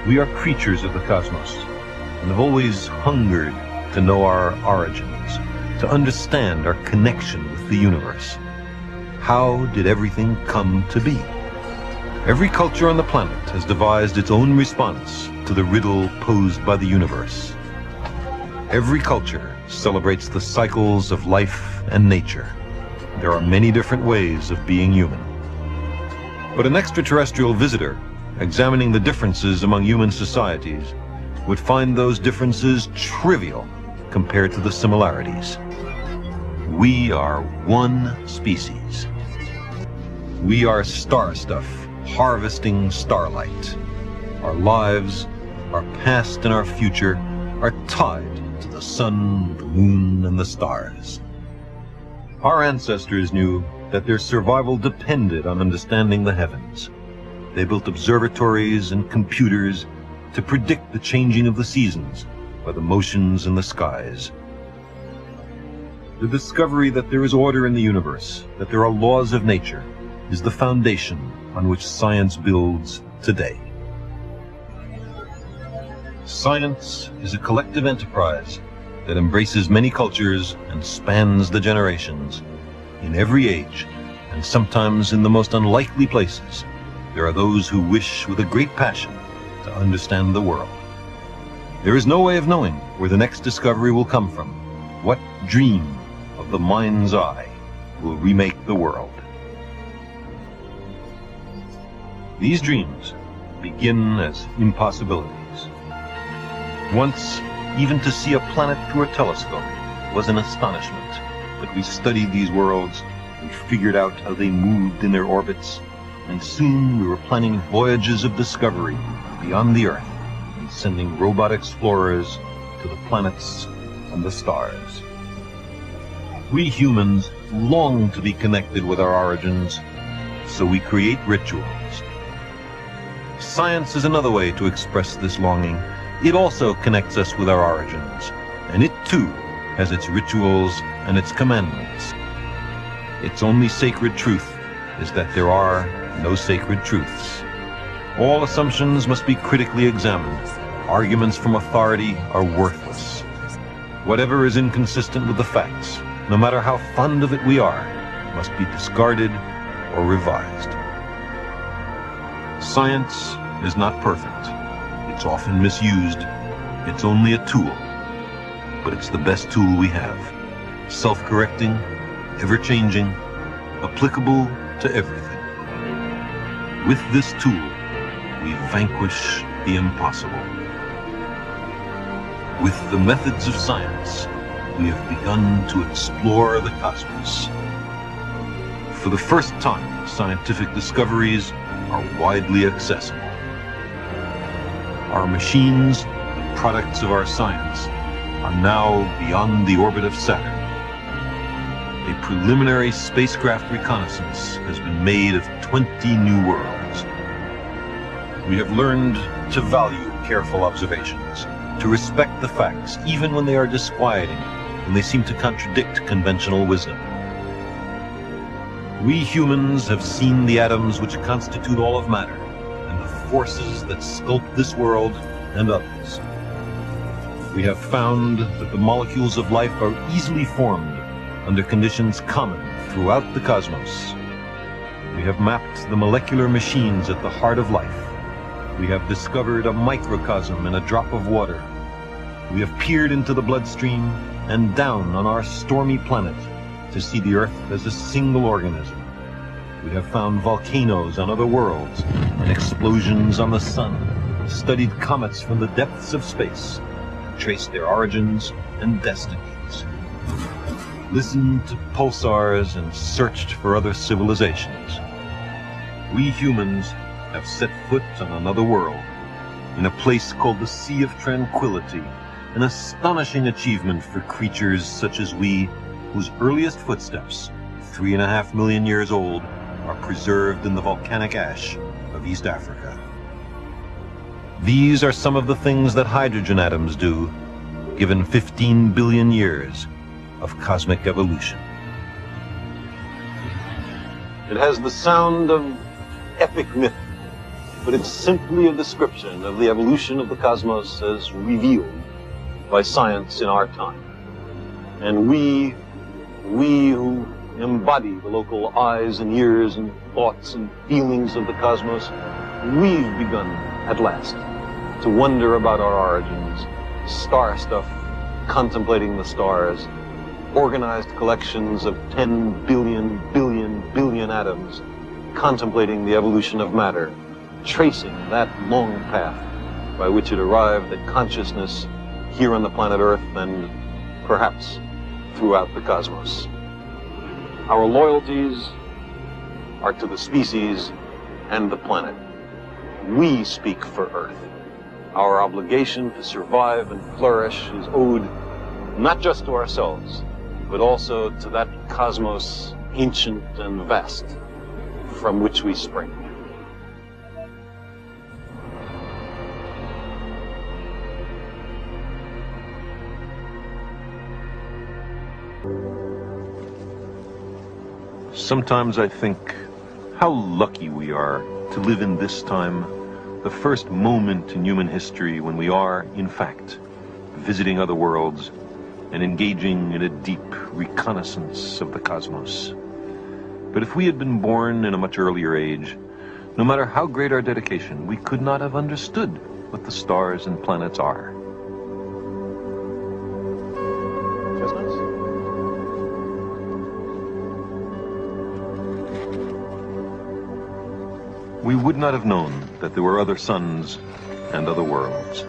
We are creatures of the cosmos and have always hungered to know our origins, to understand our connection with the universe. How did everything come to be? Every culture on the planet has devised its own response to the riddle posed by the universe. Every culture celebrates the cycles of life and nature. There are many different ways of being human. But an extraterrestrial visitor, examining the differences among human societies, would find those differences trivial compared to the similarities. We are one species. We are star stuff, harvesting starlight. Our lives, our past and our future, are tied to the sun, the moon, and the stars. Our ancestors knew that their survival depended on understanding the heavens. They built observatories and computers to predict the changing of the seasons by the motions in the skies. The discovery that there is order in the universe, that there are laws of nature, is the foundation on which science builds today. Science is a collective enterprise that embraces many cultures and spans the generations. In every age, and sometimes in the most unlikely places, there are those who wish with a great passion to understand the world. There is no way of knowing where the next discovery will come from. What dream of the mind's eye will remake the world? These dreams begin as impossibilities. Once, even to see a planet through a telescope was an astonishment. But we studied these worlds, we figured out how they moved in their orbits, and soon we were planning voyages of discovery beyond the Earth, and sending robot explorers to the planets and the stars. We humans long to be connected with our origins, so we create rituals. Science is another way to express this longing. It also connects us with our origins, and it too has its rituals and its commandments. Its only sacred truth is that there are no sacred truths. All assumptions must be critically examined. Arguments from authority are worthless. Whatever is inconsistent with the facts, no matter how fond of it we are, must be discarded or revised. Science is not perfect. It's often misused. It's only a tool. But it's the best tool we have. Self-correcting, ever-changing, applicable to everything. With this tool, we vanquish the impossible. With the methods of science, we have begun to explore the cosmos. For the first time, scientific discoveries are widely accessible. Our machines, the products of our science, are now beyond the orbit of Saturn. A preliminary spacecraft reconnaissance has been made of 20 new worlds. We have learned to value careful observations, to respect the facts, even when they are disquieting, when they seem to contradict conventional wisdom. We humans have seen the atoms which constitute all of matter, and the forces that sculpt this world and others. We have found that the molecules of life are easily formed under conditions common throughout the cosmos. We have mapped the molecular machines at the heart of life. We have discovered a microcosm in a drop of water. We have peered into the bloodstream and down on our stormy planet to see the Earth as a single organism. We have found volcanoes on other worlds and explosions on the sun, studied comets from the depths of space, traced their origins and destinies, listened to pulsars and searched for other civilizations. We humans have set foot on another world, in a place called the Sea of Tranquility, an astonishing achievement for creatures such as we, whose earliest footsteps, 3.5 million years old, are preserved in the volcanic ash of East Africa. These are some of the things that hydrogen atoms do, given 15 billion years of cosmic evolution. It has the sound of epic myth, but it's simply a description of the evolution of the cosmos as revealed by science in our time. And we who embody the local eyes and ears and thoughts and feelings of the cosmos, we've begun at last to wonder about our origins, star stuff, contemplating the stars, organized collections of 10 billion atoms, contemplating the evolution of matter, tracing that long path by which it arrived at consciousness here on the planet Earth and perhaps throughout the cosmos. Our loyalties are to the species and the planet. We speak for Earth. Our obligation to survive and flourish is owed not just to ourselves, but also to that cosmos, ancient and vast, from which we spring. Sometimes I think how lucky we are to live in this time, the first moment in human history when we are, in fact, visiting other worlds and engaging in a deep reconnaissance of the cosmos. But if we had been born in a much earlier age, no matter how great our dedication, we could not have understood what the stars and planets are. We would not have known that there were other suns and other worlds.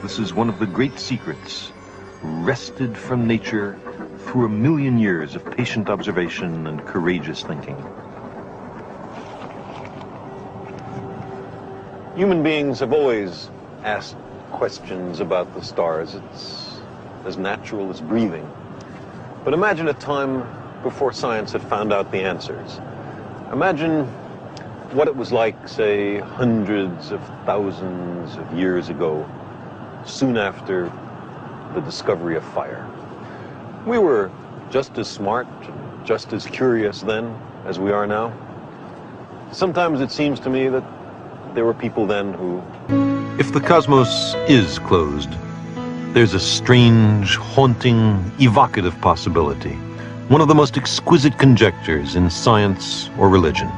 This is one of the great secrets, wrested from nature through a million years of patient observation and courageous thinking. Human beings have always asked questions about the stars. It's as natural as breathing. But imagine a time before science had found out the answers. Imagine what it was like, say, hundreds of thousands of years ago, soon after the discovery of fire. We were just as smart, just as curious then as we are now. Sometimes it seems to me that there were people then who... If the cosmos is closed, there's a strange, haunting, evocative possibility. One of the most exquisite conjectures in science or religion.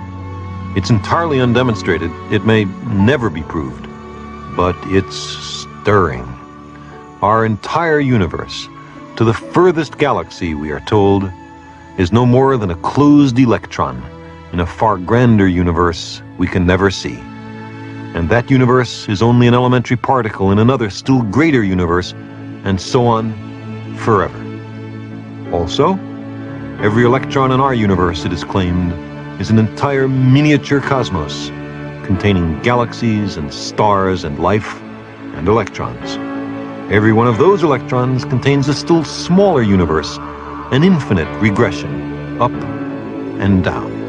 It's entirely undemonstrated. It may never be proved, but it's stirring. Our entire universe, to the furthest galaxy, we are told, is no more than a closed electron in a far grander universe we can never see. And that universe is only an elementary particle in another still greater universe, and so on forever. Also, every electron in our universe, it is claimed, is an entire miniature cosmos containing galaxies and stars and life and electrons. Every one of those electrons contains a still smaller universe, an infinite regression, up and down.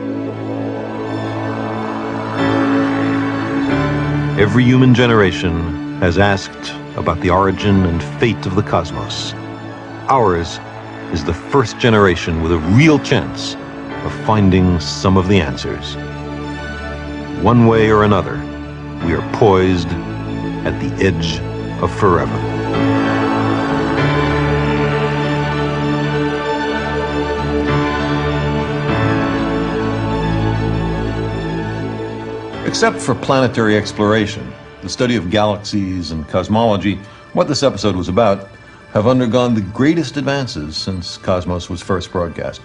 Every human generation has asked about the origin and fate of the cosmos. Ours is the first generation with a real chance of finding some of the answers. One way or another, we are poised at the edge of forever. Except for planetary exploration, the study of galaxies and cosmology, what this episode was about, have undergone the greatest advances since Cosmos was first broadcast.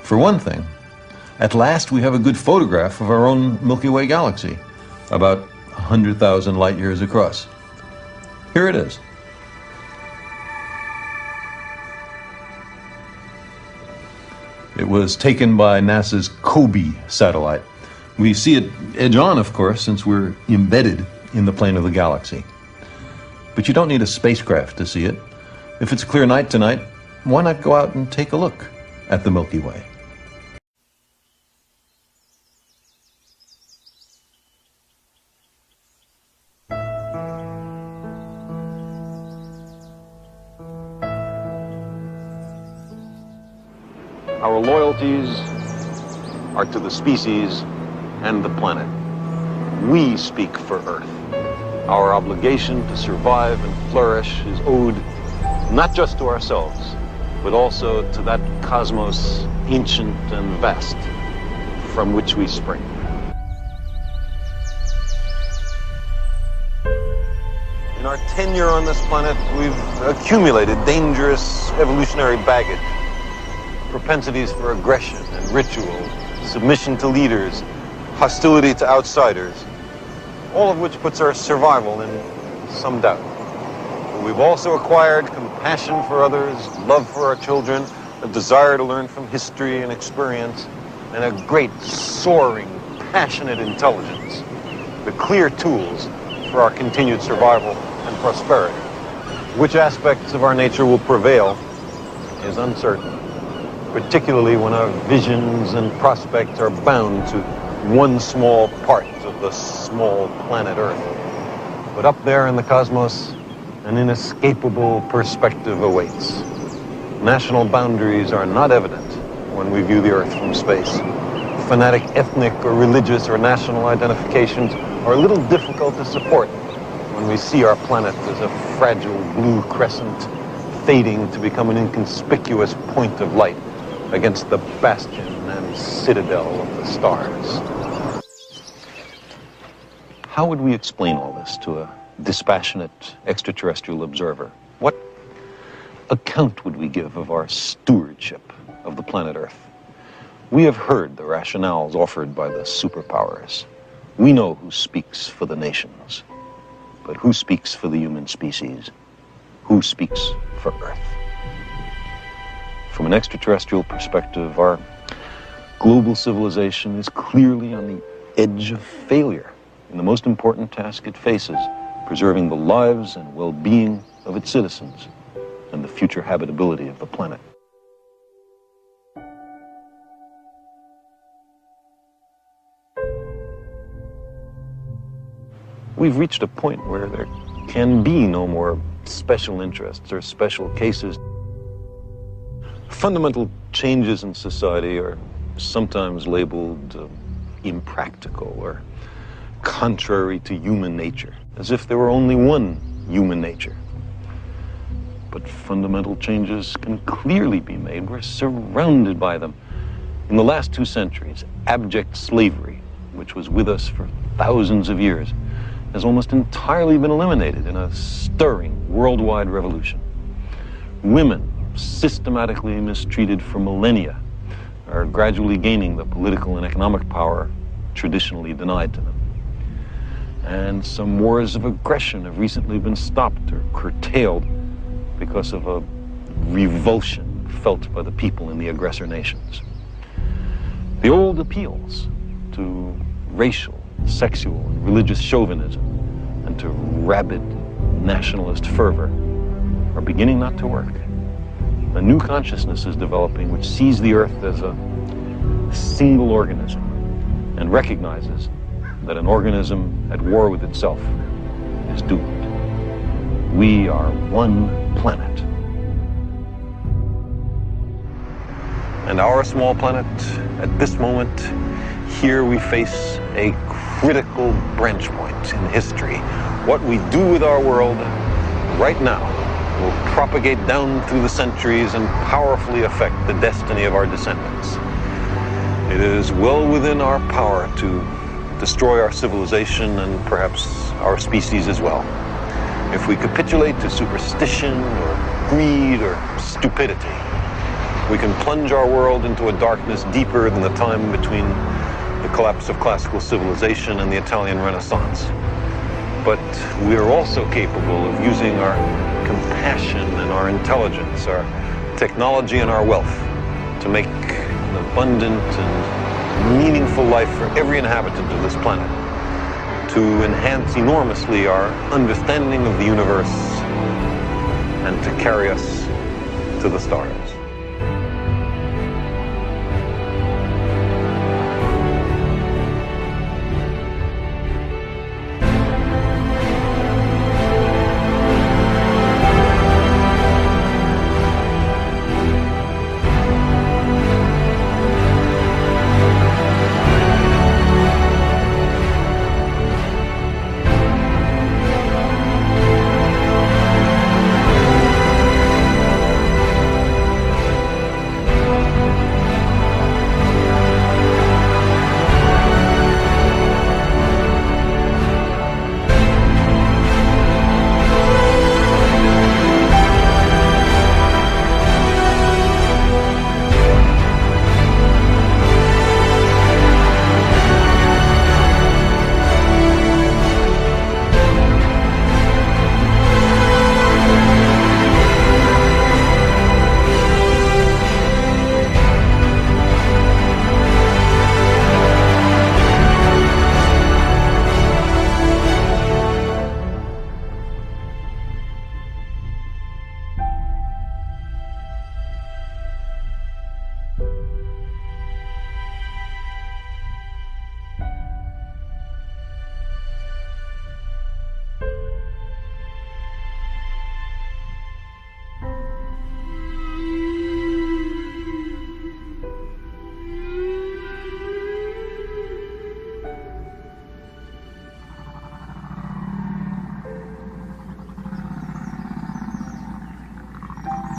For one thing, at last we have a good photograph of our own Milky Way galaxy, about 100,000 light years across. Here it is. It was taken by NASA's COBE satellite. We see it edge on, of course, since we're embedded in the plane of the galaxy. But you don't need a spacecraft to see it. If it's a clear night tonight, why not go out and take a look at the Milky Way? Our loyalties are to the species and the planet. We speak for Earth. Our obligation to survive and flourish is owed not just to ourselves, but also to that cosmos, ancient and vast, from which we spring. In our tenure on this planet, we've accumulated dangerous evolutionary baggage, propensities for aggression and ritual, submission to leaders, hostility to outsiders, all of which puts our survival in some doubt. But we've also acquired compassion for others, love for our children, a desire to learn from history and experience, and a great, soaring, passionate intelligence, the clear tools for our continued survival and prosperity. Which aspects of our nature will prevail is uncertain, particularly when our visions and prospects are bound to one small part of the small planet Earth. But up there in the cosmos, an inescapable perspective awaits. National boundaries are not evident when we view the Earth from space. Fanatic ethnic or religious or national identifications are a little difficult to support when we see our planet as a fragile blue crescent fading to become an inconspicuous point of light against the bastion and citadel of the stars. How would we explain all this to a dispassionate extraterrestrial observer? What account would we give of our stewardship of the planet Earth? We have heard the rationales offered by the superpowers. We know who speaks for the nations. But who speaks for the human species? Who speaks for Earth? From an extraterrestrial perspective, our global civilization is clearly on the edge of failure in the most important task it faces, preserving the lives and well-being of its citizens and the future habitability of the planet. We've reached a point where there can be no more special interests or special cases. Fundamental changes in society are sometimes labeled impractical or contrary to human nature, as if there were only one human nature. But fundamental changes can clearly be made. We're surrounded by them. In the last 2 centuries, abject slavery, which was with us for thousands of years, has almost entirely been eliminated in a stirring worldwide revolution. Women, systematically mistreated for millennia, are gradually gaining the political and economic power traditionally denied to them. And some wars of aggression have recently been stopped or curtailed because of a revulsion felt by the people in the aggressor nations. The old appeals to racial, sexual, and religious chauvinism and to rabid nationalist fervor are beginning not to work. A new consciousness is developing which sees the Earth as a single organism and recognizes that an organism at war with itself is doomed. We are one planet. And our small planet, at this moment, here we face a critical branch point in history. What we do with our world right now will propagate down through the centuries and powerfully affect the destiny of our descendants. It is well within our power to destroy our civilization and perhaps our species as well. If we capitulate to superstition or greed or stupidity, we can plunge our world into a darkness deeper than the time between the collapse of classical civilization and the Italian Renaissance. But we are also capable of using our compassion and our intelligence, our technology and our wealth to make an abundant and meaningful life for every inhabitant of this planet, to enhance enormously our understanding of the universe and to carry us to the stars.